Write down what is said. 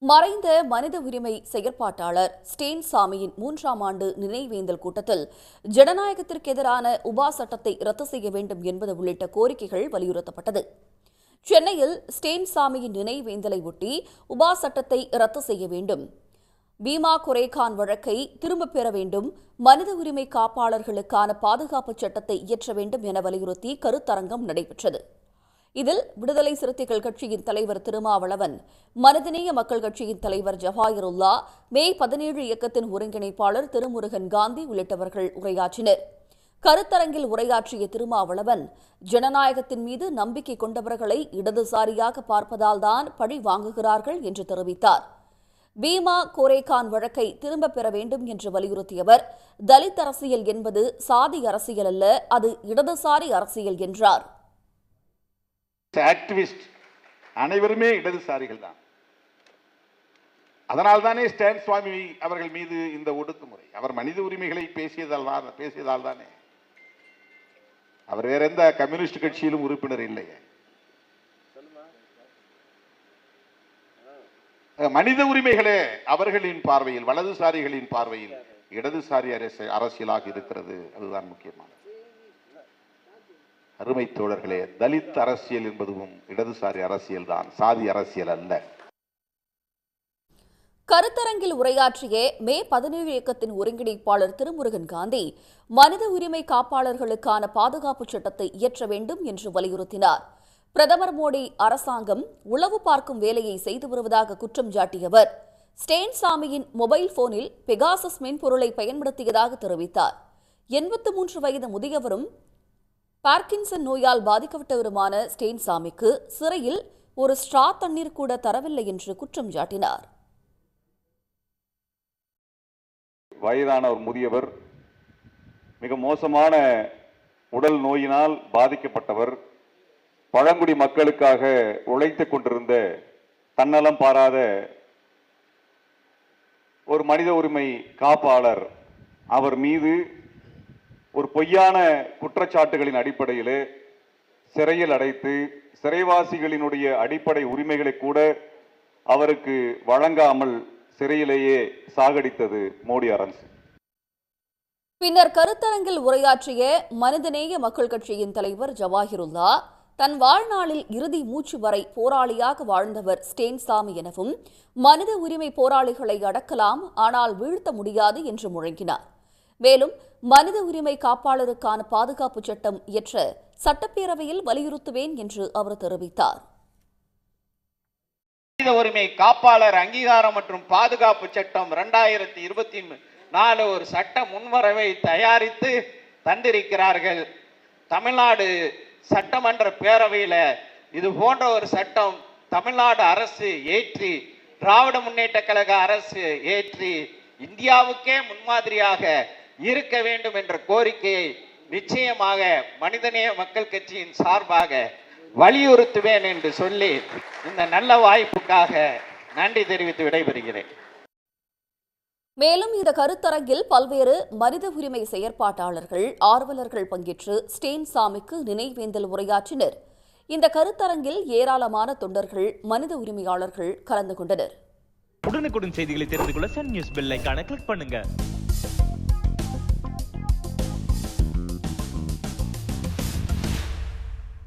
மறைந்த மனித உரிமை செயற்பாட்டாளர் ஸ்டேன் சாமியின் 3ஆம் ஆண்டு நினைவேந்தல் கூட்டத்தில் ஜனநாயகத்திற்கு எதிரான உபா சட்டத்தை ரத்து செய்ய வேண்டும் என்பது உள்ளிட்ட கோரிக்கைகள் வலியுறுத்தப்பட்டது. சென்னையில் ஸ்டேன் சாமியின் நினைவேந்தலை ஒட்டி உபா சட்டத்தை ரத்து செய்ய வேண்டும், பீமா குரேகான் வழக்கை திரும்பப் பெற வேண்டும், மனித உரிமை காப்பாளர்களுக்கான பாதுகாப்பு சட்டத்தை இயற்ற வேண்டும் என வலியுறுத்தி கருத்தரங்கம் நடைபெற்றது. இதில் விடுதலை சிறுத்தைகள் கட்சியின் தலைவர் திருமாவளவன், மனிதநேய மக்கள் கட்சியின் தலைவர் ஜவாஹிருல்லா, மே 17 இயக்கத்தின் ஒருங்கிணைப்பாளர் திருமுருகன் காந்தி உள்ளிட்டவர்கள் உரையாற்றினர். கருத்தரங்கில் உரையாற்றிய திருமாவளவன், ஜனநாயகத்தின் மீது நம்பிக்கை கொண்டவர்களை இடதுசாரியாக பார்ப்பதால்தான் பழி வாங்குகிறார்கள் என்று தெரிவித்தார். பீமா கோரேகான் வழக்கை திரும்பப் பெற வேண்டும் என்று வலியுறுத்தியவர், தலித் அரசியல் என்பது சாதி அரசியல் அல்ல, அது இடதுசாரி அரசியல் என்றார். ஆக்டிவிஸ்ட் அனைவருமே இடதுசாரிகள் தான். அதனால்தானே ஸ்டான் சுவாமி அவர்கள் மீது இந்த ஒடுக்குமுறை. அவர் மனித உரிமைகளை பேசியதால் தானே. அவர் வேற எந்த கம்யூனிஸ்ட் கட்சியிலும் உறுப்பினர் இல்லையே. மனித உரிமைகளே அவர்களின் பார்வையில், வலதுசாரிகளின் பார்வையில் இடதுசாரி அரசியலாக இருக்கிறது. அதுதான் முக்கியமானது. அருமை தோழர்களே, தலித் அரசியல் என்பதும் இடதுசாரி அரசியல் தான், சாதி அரசியல் அல்ல. கருத்தரங்கில் உரையாற்றிய மே 17 இயக்கத்தின் ஒருங்கிணைப்பாளர் திருமுருகன் காந்தி, மனித உரிமை காப்பாளர்களுக்கான பாதுகாப்பு சட்டத்தை இயற்ற வேண்டும் என்று வலியுறுத்தினார். பிரதமர் மோடி அரசாங்கம் உளவு பார்க்கும் வேலையை செய்து வருவதாக குற்றம் சாட்டியவர், ஸ்டேன் சாமியின் மொபைல் போனில் பெகாசஸ் மென்பொருளை பயன்படுத்தியதாக தெரிவித்தார். 83 வயது முதியவரும் பார்க்கின்சன் நோயால் பாதிக்கப்பட்டவருமான ஸ்டேன் சாமிக்கு சிறையில் ஒரு ஸ்ட்ரா தண்ணீர் கூட தரவில்லை என்று குற்றம் சாட்டினார். வயதான ஒரு முதியவர், மிக மோசமான உடல் நோயினால் பாதிக்கப்பட்டவர், பழங்குடி மக்களுக்காக உழைத்துக் கொண்டிருந்த தன்னலம் பாராத ஒரு மனித உரிமை காப்பாளர். அவர் மீது ஒரு பொய்யான குற்றச்சாட்டுகளின் அடிப்படையில் சிறையில் அடைத்து சிறைவாசிகளினுடைய அடிப்படை உரிமைகளை கூட அவருக்கு வழங்காமல் சிறையிலேயே சாகடித்தது மோடி அரசு. பின்னர் கருத்தரங்கில் உரையாற்றிய மனிதநேய மக்கள் கட்சியின் தலைவர் ஜவாஹிருல்லா, தன் வாழ்நாளில் இறுதி மூச்சு வரை போராளியாக வாழ்ந்தவர் ஸ்டேன் சாமி எனவும், மனித உரிமை போராளிகளை அடக்கலாம் ஆனால் வீழ்த்த முடியாது என்று முழங்கினார். மேலும் மனித உரிமை காப்பாளருக்கான பாதுகாப்பு சட்டம் இயற்ற சட்டப்பேரவையில் வலியுறுத்துவேன் என்று அவர் தெரிவித்தார். மனித உரிமை காப்பாளர் அங்கீகாரம் மற்றும் பாதுகாப்பு சட்டம் 2024 ஒரு சட்ட முன்வரைவை தயாரித்து தந்திருக்கிறார்கள். தமிழ்நாடு சட்டமன்ற பேரவையில் இது போன்ற ஒரு சட்டம் தமிழ்நாடு அரசு ஏற்றி, திராவிட முன்னேற்ற கழக அரசு ஏற்றி இந்தியாவுக்கே முன்மாதிரியாக இருக்க வேண்டும் என்ற கோரிக்கையை நிச்சயமாக மனிதநேய மக்கள் கட்சியின் சார்பாக வலியுறுத்துவேன் என்று சொல்லி இந்த நல்ல வாய்ப்புக்காக நன்றி தெரிவித்து விடைபெறுகிறேன். மேலும் இந்த கருத்தரங்கில் பல்வேறு மனித உரிமை செயற்பாட்டாளர்கள், ஆர்வலர்கள் பங்கேற்று ஸ்டேன் சாமிக்கு நினைவேந்தல் உரையாற்றினர். இந்த கருத்தரங்கில் ஏராளமான தொண்டர்கள், மனித உரிமையாளர்கள் கலந்து கொண்டனர். உடனுக்குடன் செய்திகளை தெரிந்து கொள்ள சன் நியூஸ் பெல் ஐகானை கிளிக் பண்ணுங்க.